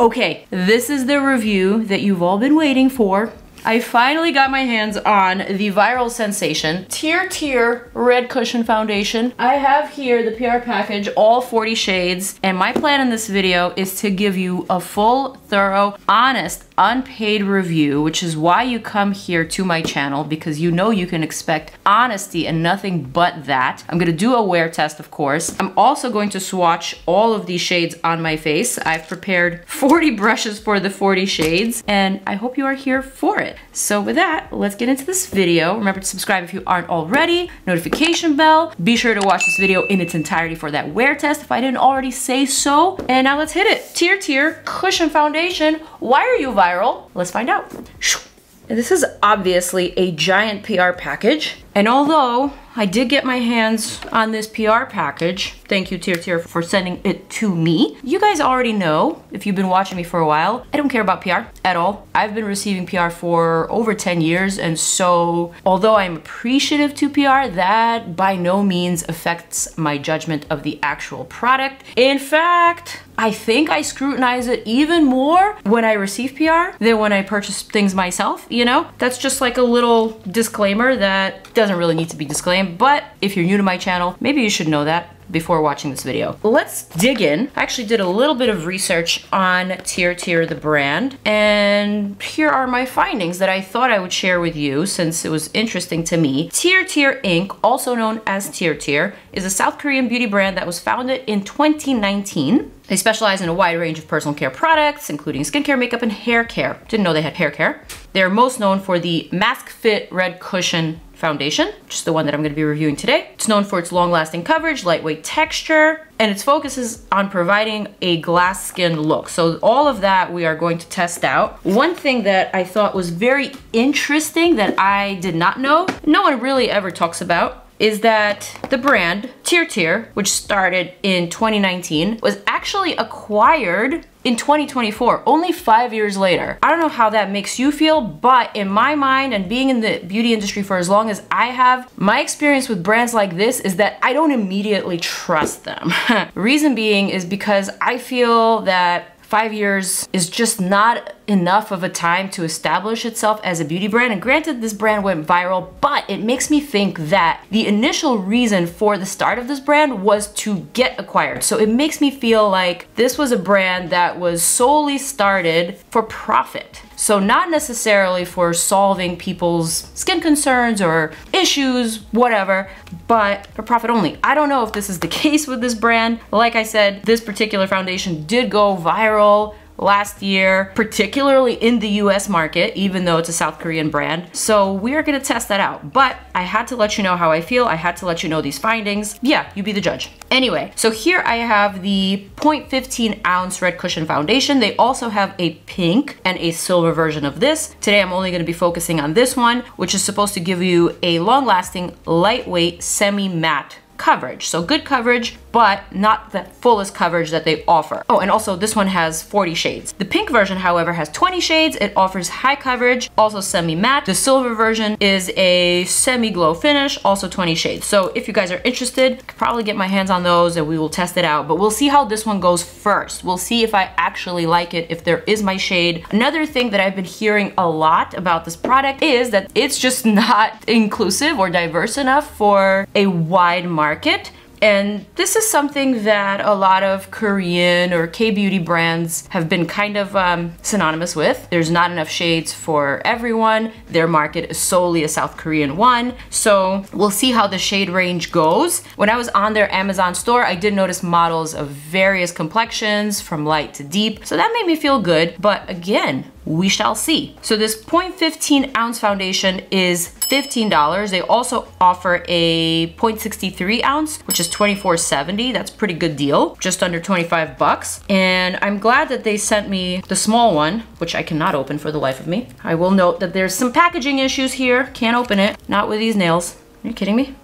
Okay, this is the review that you've all been waiting for. I finally got my hands on the viral sensation TIRTIR Red Cushion Foundation. I have here the PR package, all 40 shades, and my plan in this video is to give you a full, thorough, honest, unpaid review, which is why you come here to my channel, because you know you can expect honesty and nothing but that. I'm gonna do a wear test, of course. I'm also going to swatch all of these shades on my face. I've prepared 40 brushes for the 40 shades, and I hope you are here for it. So with that, let's get into this video. Remember to subscribe if you aren't already, notification bell. Be sure to watch this video in its entirety for that wear test if I didn't already say so. And now let's hit it. TIRTIR Cushion Foundation. Why are you viral? Let's find out. This is obviously a giant PR package. And although I did get my hands on this PR package, thank you TIRTIR for sending it to me. You guys already know, if you've been watching me for a while, I don't care about PR at all. I've been receiving PR for over 10 years, and so although I'm appreciative to PR, that by no means affects my judgment of the actual product. In fact, I think I scrutinize it even more when I receive PR than when I purchase things myself, you know? That's just like a little disclaimer that doesn't really need to be disclaimed, but if you're new to my channel, maybe you should know that before watching this video. Let's dig in. I actually did a little bit of research on TIRTIR, the brand, and here are my findings that I thought I would share with you since it was interesting to me. TIRTIR Inc., also known as TIRTIR, is a South Korean beauty brand that was founded in 2019. They specialize in a wide range of personal care products, including skincare, makeup, and hair care. Didn't know they had hair care. They're most known for the Mask Fit Red Cushion Foundation, which is the one that I'm going to be reviewing today. It's known for its long-lasting coverage, lightweight texture, and its focus is on providing a glass skin look. So all of that we are going to test out. One thing that I thought was very interesting that I did not know, no one really ever talks about, is that the brand TIRTIR, which started in 2019, was actually acquired in 2024, only 5 years later. I don't know how that makes you feel, but in my mind, and being in the beauty industry for as long as I have, my experience with brands like this is that I don't immediately trust them. Reason being is because I feel that 5 years is just not enough of a time to establish itself as a beauty brand. And granted, this brand went viral, but it makes me think that the initial reason for the start of this brand was to get acquired. So it makes me feel like this was a brand that was solely started for profit. So not necessarily for solving people's skin concerns or issues, whatever, but for profit only. I don't know if this is the case with this brand. Like I said, this particular foundation did go viral last year, particularly in the US market, even though it's a South Korean brand. So we are gonna test that out. But I had to let you know how I feel. I had to let you know these findings. Yeah, you be the judge. Anyway, so here I have the 0.15 ounce Red Cushion Foundation. They also have a pink and a silver version of this. Today I'm only gonna be focusing on this one, which is supposed to give you a long-lasting, lightweight, semi-matte coverage. So good coverage, but not the fullest coverage that they offer. Oh, and also this one has 40 shades. The pink version, however, has 20 shades. It offers high coverage, also semi-matte. The silver version is a semi-glow finish, also 20 shades. So if you guys are interested, I could probably get my hands on those and we will test it out, but we'll see how this one goes first. We'll see if I actually like it, if there is my shade. Another thing that I've been hearing a lot about this product is that it's just not inclusive or diverse enough for a wide market. And this is something that a lot of Korean or K-beauty brands have been kind of synonymous with. There's not enough shades for everyone. Their market is solely a South Korean one. So we'll see how the shade range goes. When I was on their Amazon store, I did notice models of various complexions from light to deep. So that made me feel good. But again, we shall see. So this 0.15 ounce foundation is $15. They also offer a 0.63 ounce, which is $24.70. That's a pretty good deal, just under 25 bucks. And I'm glad that they sent me the small one, which I cannot open for the life of me. I will note that there's some packaging issues here. Can't open it, not with these nails. Are you kidding me?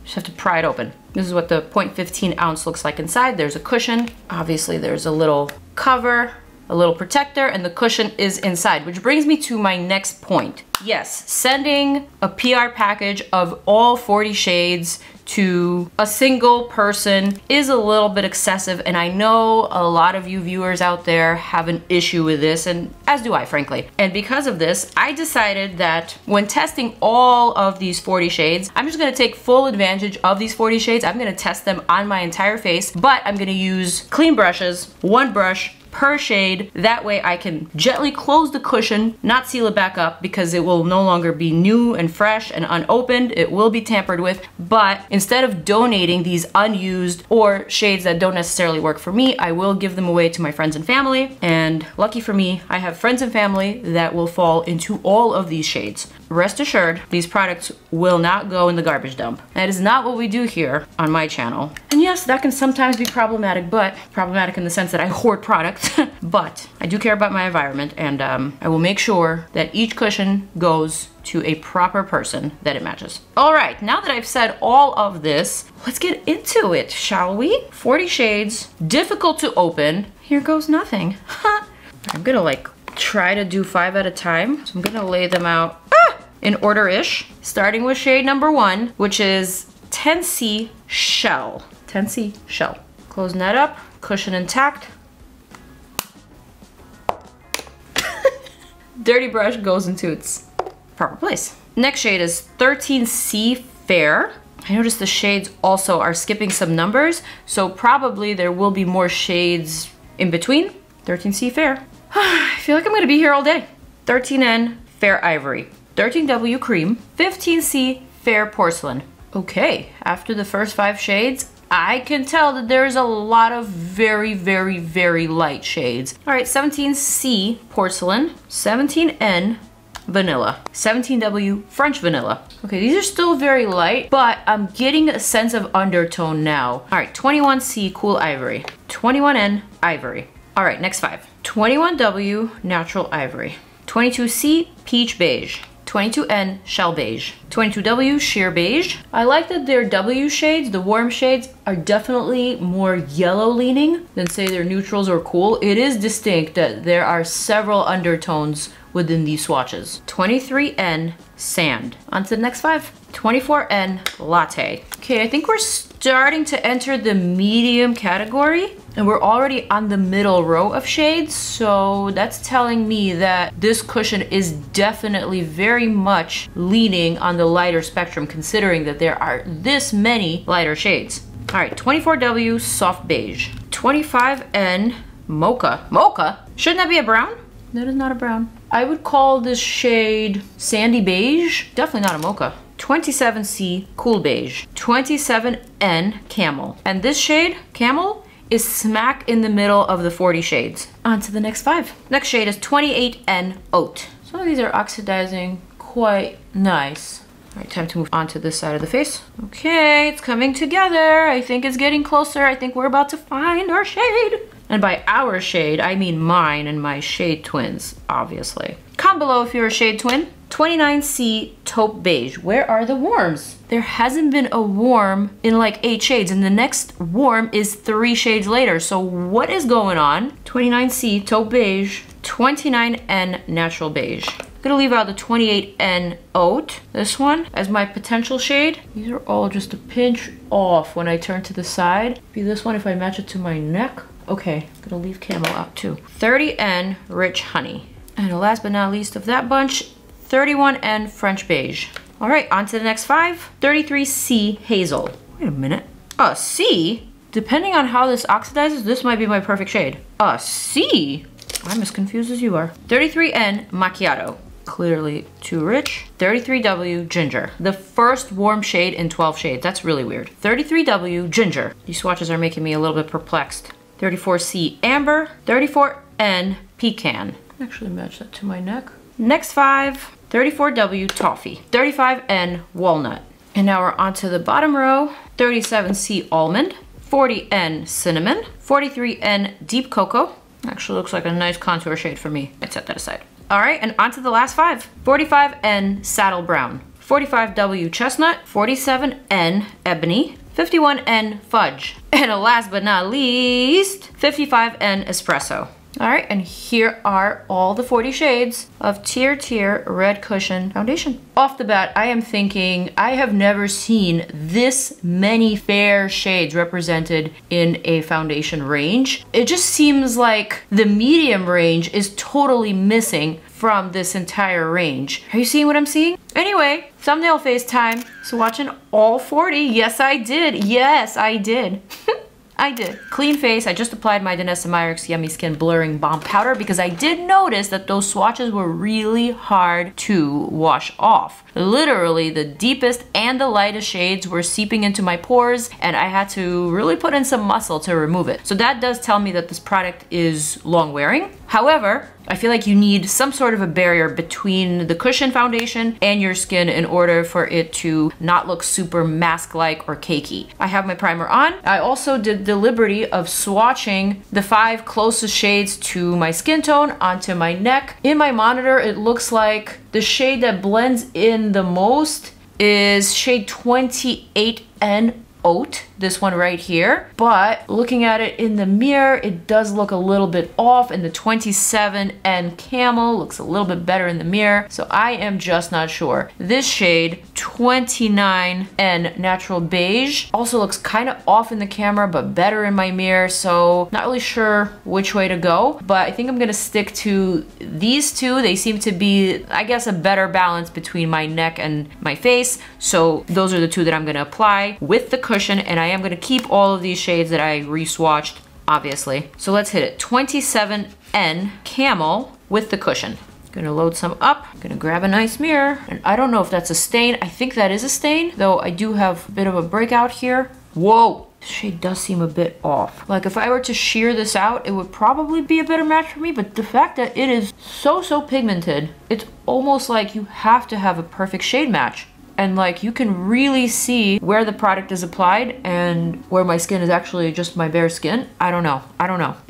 Just have to pry it open. This is what the 0.15 ounce looks like inside. There's a cushion. Obviously there's a little cover, a little protector, and the cushion is inside, which brings me to my next point. Yes, sending a PR package of all 40 shades to a single person is a little bit excessive, and I know a lot of you viewers out there have an issue with this, and as do I, frankly. And because of this, I decided that when testing all of these 40 shades, I'm just gonna take full advantage of these 40 shades. I'm gonna test them on my entire face, but I'm gonna use clean brushes, one brush per shade. That way I can gently close the cushion, not seal it back up, because it will no longer be new and fresh and unopened. It will be tampered with. But instead of donating these unused or shades that don't necessarily work for me, I will give them away to my friends and family. And lucky for me, I have friends and family that will fall into all of these shades. Rest assured, these products will not go in the garbage dump. That is not what we do here on my channel. And yes, that can sometimes be problematic, but problematic in the sense that I hoard products. But I do care about my environment, and I will make sure that each cushion goes to a proper person that it matches. All right, now that I've said all of this, let's get into it, shall we? 40 shades, difficult to open. Here goes nothing. I'm gonna like try to do 5 at a time. So I'm gonna lay them out in order-ish, starting with shade number 1, which is 10C Shell. 10C Shell. Closing that up, cushion intact. Dirty brush goes into its proper place. Next shade is 13C Fair. I noticed the shades also are skipping some numbers, so probably there will be more shades in between. 13C Fair. I feel like I'm gonna be here all day. 13N Fair Ivory. 13W Cream. 15C Fair Porcelain. Okay, after the first 5 shades, I can tell that there's a lot of very, very, very light shades. All right, 17C Porcelain, 17N Vanilla, 17W French Vanilla. Okay, these are still very light, but I'm getting a sense of undertone now. All right, 21C Cool Ivory, 21N Ivory. All right, next 5. 21W Natural Ivory, 22C Peach Beige, 22N Shell Beige, 22W Sheer Beige. I like that their W shades, the warm shades, are definitely more yellow leaning than say their neutrals or cool. It is distinct that there are several undertones within these swatches. 23N Sand. On to the next 5. 24N Latte. Okay, I think we're starting to enter the medium category, and we're already on the middle row of shades, so that's telling me that this cushion is definitely very much leaning on the lighter spectrum, considering that there are this many lighter shades. All right, 24W Soft Beige. 25N Mocha. Mocha? Shouldn't that be a brown? That is not a brown. I would call this shade Sandy Beige. Definitely not a mocha. 27C Cool Beige. 27N Camel. And this shade, Camel, is smack in the middle of the 40 shades. On to the next 5. Next shade is 28N Oat. Some of these are oxidizing quite nice. All right, time to move on to this side of the face. Okay, it's coming together. I think it's getting closer. I think we're about to find our shade. And by our shade, I mean mine and my shade twins, obviously. Comment below if you're a shade twin. 29C Taupe Beige. Where are the warms? There hasn't been a warm in like 8 shades, and the next warm is 3 shades later. So what is going on? 29C Taupe Beige, 29N Natural Beige. I'm gonna leave out the 28N Oat, this one, as my potential shade. These are all just a pinch off when I turn to the side. Be this one if I match it to my neck. Okay, I'm gonna leave Camel out too. 30N Rich Honey. And last but not least of that bunch, 31N French Beige. All right, on to the next 5. 33C Hazel. Wait a minute. A C? Depending on how this oxidizes, this might be my perfect shade. A C? I'm as confused as you are. 33N Macchiato. Clearly too rich. 33W Ginger. The first warm shade in 12 shades. That's really weird. 33W Ginger. These swatches are making me a little bit perplexed. 34C Amber. 34N Pecan. Actually match that to my neck. Next 5. 34W Toffee. 35N Walnut. And now we're on to the bottom row. 37C Almond. 40N Cinnamon. 43N Deep Cocoa. Actually looks like a nice contour shade for me. Let's set that aside. All right, and on to the last 5. 45N Saddle Brown. 45W Chestnut. 47N Ebony. 51N Fudge. And last but not least, 55N Espresso. All right, and here are all the 40 shades of TIRTIR Red Cushion Foundation. Off the bat, I am thinking I have never seen this many fair shades represented in a foundation range. It just seems like the medium range is totally missing from this entire range. Are you seeing what I'm seeing? Anyway, thumbnail face time. So watching all 40. Yes, I did. Yes, I did. I did. Clean face. I just applied my MaryamNYC Yummy Skin Blurring Balm Powder because I did notice that those swatches were really hard to wash off. Literally, the deepest and the lightest shades were seeping into my pores, and I had to really put in some muscle to remove it. So that does tell me that this product is long wearing. However, I feel like you need some sort of a barrier between the cushion foundation and your skin in order for it to not look super mask-like or cakey. I have my primer on. I also did the liberty of swatching the 5 closest shades to my skin tone onto my neck. In my monitor, it looks like the shade that blends in the most is shade 28N Oat, this one right here. But looking at it in the mirror, it does look a little bit off, and the 27N Camel looks a little bit better in the mirror. So I am just not sure. This shade, 29N Natural Beige, also looks kind of off in the camera, but better in my mirror. So not really sure which way to go, but I think I'm gonna stick to these two. They seem to be, I guess, a better balance between my neck and my face. So those are the two that I'm gonna apply with the cushion, and I am gonna keep all of these shades that I re-swatched, obviously. So let's hit it. 27N Camel with the cushion. Gonna load some up, gonna grab a nice mirror, and I don't know if that's a stain. I think that is a stain, though I do have a bit of a breakout here. Whoa, this shade does seem a bit off. Like if I were to shear this out, it would probably be a better match for me, but the fact that it is so pigmented, it's almost like you have to have a perfect shade match. And like you can really see where the product is applied and where my skin is actually just my bare skin. I don't know.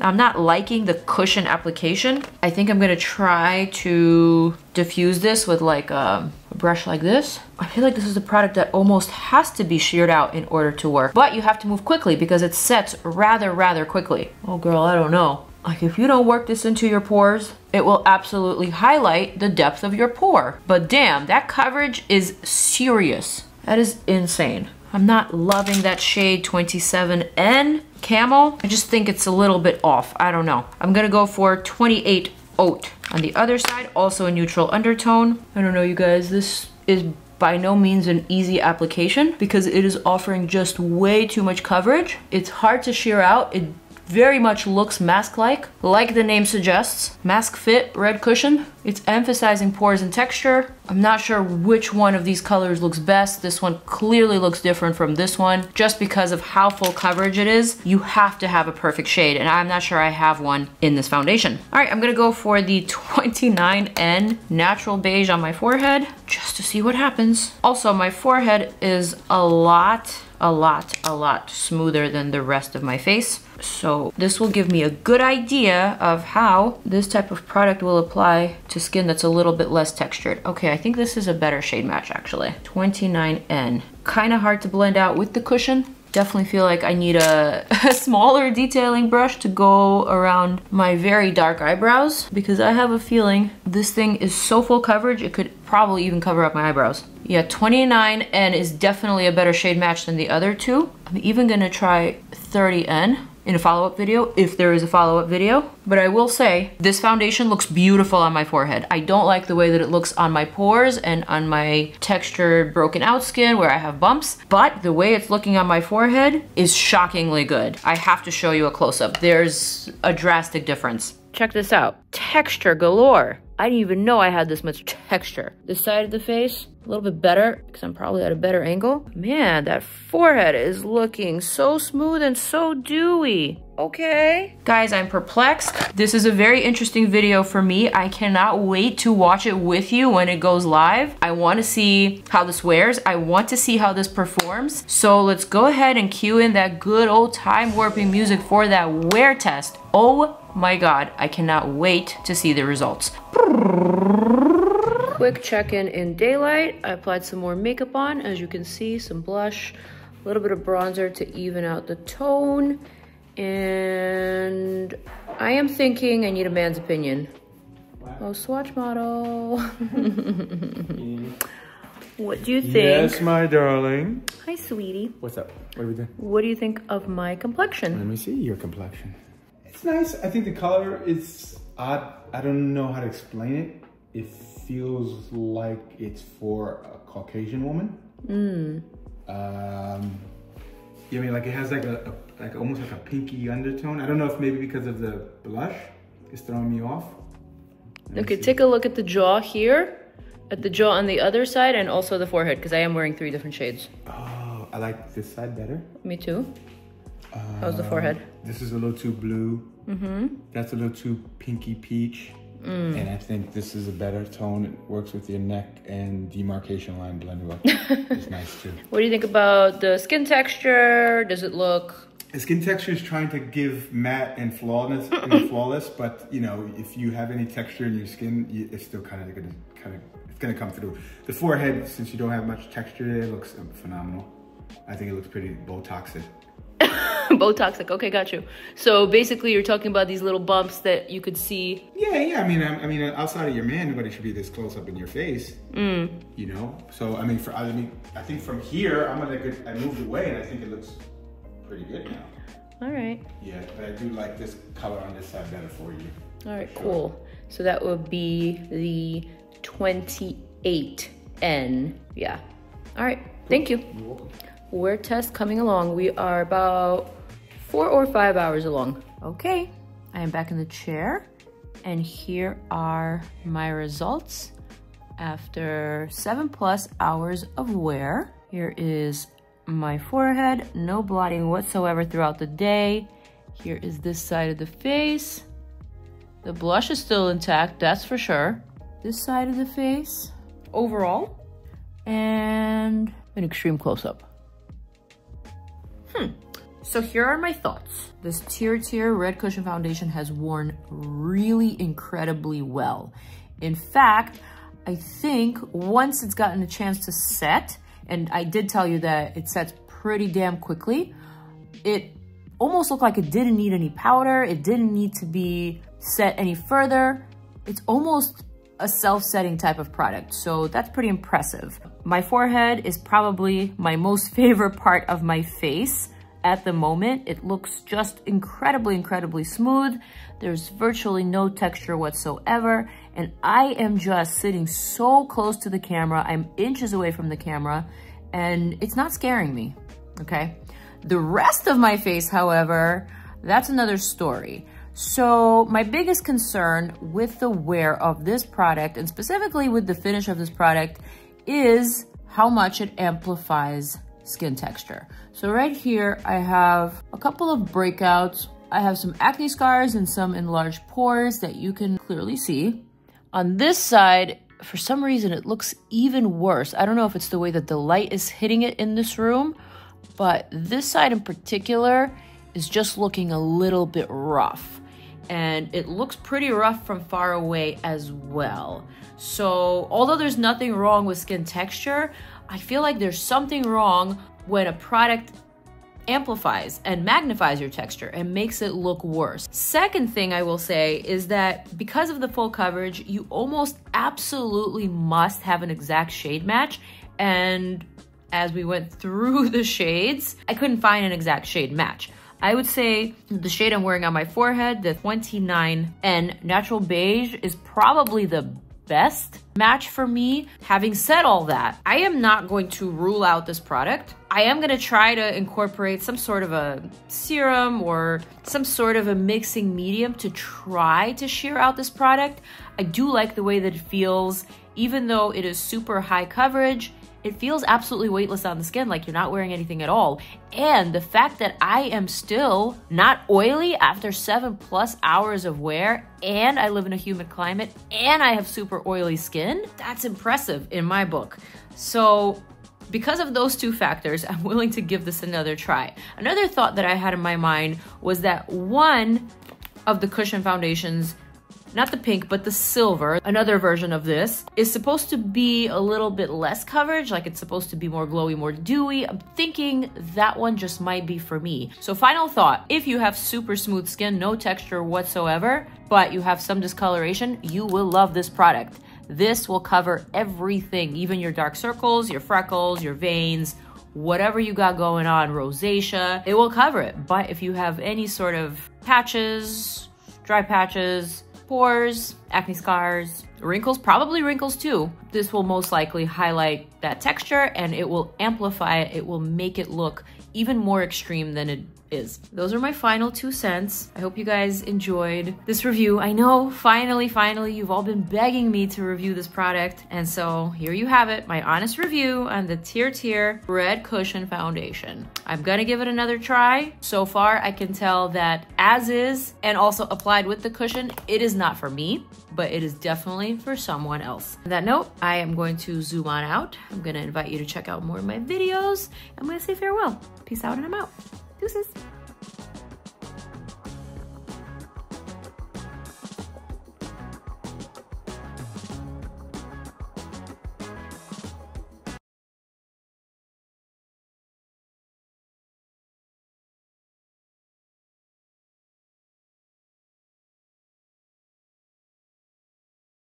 I'm not liking the cushion application. I think I'm gonna try to diffuse this with like a brush like this. I feel like this is a product that almost has to be sheared out in order to work. But you have to move quickly because it sets rather quickly. Oh girl, I don't know. Like if you don't work this into your pores, it will absolutely highlight the depth of your pore. But damn, that coverage is serious. That is insane. I'm not loving that shade 27N Camel. I just think it's a little bit off. I don't know. I'm gonna go for 28 Oat. On the other side, also a neutral undertone. I don't know, you guys, this is by no means an easy application because it is offering just way too much coverage. It's hard to shear out. It very much looks mask-like the name suggests. Mask Fit Red Cushion. It's emphasizing pores and texture. I'm not sure which one of these colors looks best. This one clearly looks different from this one just because of how full coverage it is. You have to have a perfect shade, and I'm not sure I have one in this foundation. All right, I'm gonna go for the 29N Natural Beige on my forehead just to see what happens. Also, my forehead is a lot smoother than the rest of my face. So this will give me a good idea of how this type of product will apply to skin that's a little bit less textured. Okay, I think this is a better shade match actually. 29N. Kind of hard to blend out with the cushion. Definitely feel like I need a smaller detailing brush to go around my very dark eyebrows because I have a feeling this thing is so full coverage it could probably even cover up my eyebrows. Yeah, 29N is definitely a better shade match than the other two. I'm even gonna try 30N in a follow-up video, if there is a follow-up video. But I will say, this foundation looks beautiful on my forehead. I don't like the way that it looks on my pores and on my textured, broken out skin where I have bumps, but the way it's looking on my forehead is shockingly good. I have to show you a close-up. There's a drastic difference. Check this out. Texture galore. I didn't even know I had this much texture. This side of the face, a little bit better because I'm probably at a better angle. Man, that forehead is looking so smooth and so dewy. Okay. Guys, I'm perplexed. This is a very interesting video for me. I cannot wait to watch it with you when it goes live. I want to see how this wears. I want to see how this performs. So let's go ahead and cue in that good old time warping music for that wear test. Oh my God, I cannot wait to see the results. Quick check-in in daylight. I applied some more makeup on, as you can see, some blush, a little bit of bronzer to even out the tone. And I am thinking I need a man's opinion. Oh, swatch model. What do you think? Yes, my darling. Hi, sweetie. What's up? What are we doing? What do you think of my complexion? Let me see your complexion. It's nice. I think the color is odd. I don't know how to explain it. It feels like it's for a Caucasian woman. I mean, like it has like like almost like a pinky undertone. I don't know if maybe because of the blush is throwing me off. Okay, take a look at the jaw here, at the jaw on the other side, and also the forehead, because I am wearing 3 different shades. Oh, I like this side better. Me too. How's the forehead? This is a little too blue. That's a little too pinky peach. And I think this is a better tone. It works with your neck and demarcation line blend well. It's nice too. What do you think about the skin texture? Does it look... The skin texture is trying to give matte and flawless, but you know, if you have any texture in your skin, it's still it's gonna come through. The forehead, since you don't have much texture there, looks phenomenal. I think it looks pretty Botoxic. Botoxic, okay, got you. So basically you're talking about these little bumps that you could see. Yeah, I mean, outside of your man, nobody should be this close up in your face. You know? So, I think from here, I moved away and I think it looks pretty good now. All right. Yeah, but I do like this color on this side better for you. All right, cool. So that would be the 28N. Yeah. All right, thank you. You're welcome. Wear test coming along. We are about 4 or 5 hours along. Okay, I am back in the chair, and here are my results after 7+ hours of wear. Here is my forehead, no blotting whatsoever throughout the day. Here is this side of the face. The blush is still intact, that's for sure. This side of the face, overall, and an extreme close-up. So here are my thoughts. This TIRTIR Red Cushion Foundation has worn really incredibly well. In fact, I think once it's gotten a chance to set, and I did tell you that it sets pretty damn quickly, it almost looked like it didn't need any powder. It didn't need to be set any further. It's almost a self-setting type of product, so that's pretty impressive. My forehead is probably my most favorite part of my face at the moment. It looks just incredibly smooth. There's virtually no texture whatsoever, and I am just sitting so close to the camera. I'm inches away from the camera, and it's not scaring me, okay? The rest of my face, however, that's another story. So my biggest concern with the wear of this product, and specifically with the finish of this product, is how much it amplifies skin texture. So right here, I have a couple of breakouts. I have some acne scars and some enlarged pores that you can clearly see. On this side, for some reason, it looks even worse. I don't know if it's the way that the light is hitting it in this room, but this side in particular is just looking a little bit rough. And it looks pretty rough from far away as well. So although there's nothing wrong with skin texture, I feel like there's something wrong when a product amplifies and magnifies your texture and makes it look worse. Second thing I will say is that because of the full coverage, you almost absolutely must have an exact shade match. And as we went through the shades, I couldn't find an exact shade match. I would say the shade I'm wearing on my forehead, the 29N Natural Beige, is probably the best match for me. Having said all that, I am not going to rule out this product. I am going to try to incorporate some sort of a serum or some sort of a mixing medium to try to sheer out this product. I do like the way that it feels. Even though it is super high coverage, it feels absolutely weightless on the skin, like you're not wearing anything at all. And the fact that I am still not oily after 7+ hours of wear, and I live in a humid climate, and I have super oily skin, that's impressive in my book. So because of those two factors, I'm willing to give this another try. Another thought that I had in my mind was that one of the cushion foundations not the pink, but the silver, another version of this, is supposed to be a little bit less coverage, like it's supposed to be more glowy, more dewy. I'm thinking that one just might be for me. So final thought, if you have super smooth skin, no texture whatsoever, but you have some discoloration, you will love this product. This will cover everything, even your dark circles, your freckles, your veins, whatever you got going on, rosacea, it will cover it. But if you have any sort of patches, dry patches, pores, acne scars, wrinkles, probably wrinkles too, this will most likely highlight that texture and it will amplify it. It will make it look even more extreme than it is. Those are my final 2 cents. I hope you guys enjoyed this review. I know, finally, you've all been begging me to review this product. And so here you have it, my honest review on the TIRTIR Red Cushion Foundation. I'm gonna give it another try. So far, I can tell that as is, and also applied with the cushion, it is not for me, but it is definitely for someone else. On that note, I am going to zoom on out. I'm gonna invite you to check out more of my videos. I'm gonna say farewell. Peace out and I'm out. Deuces.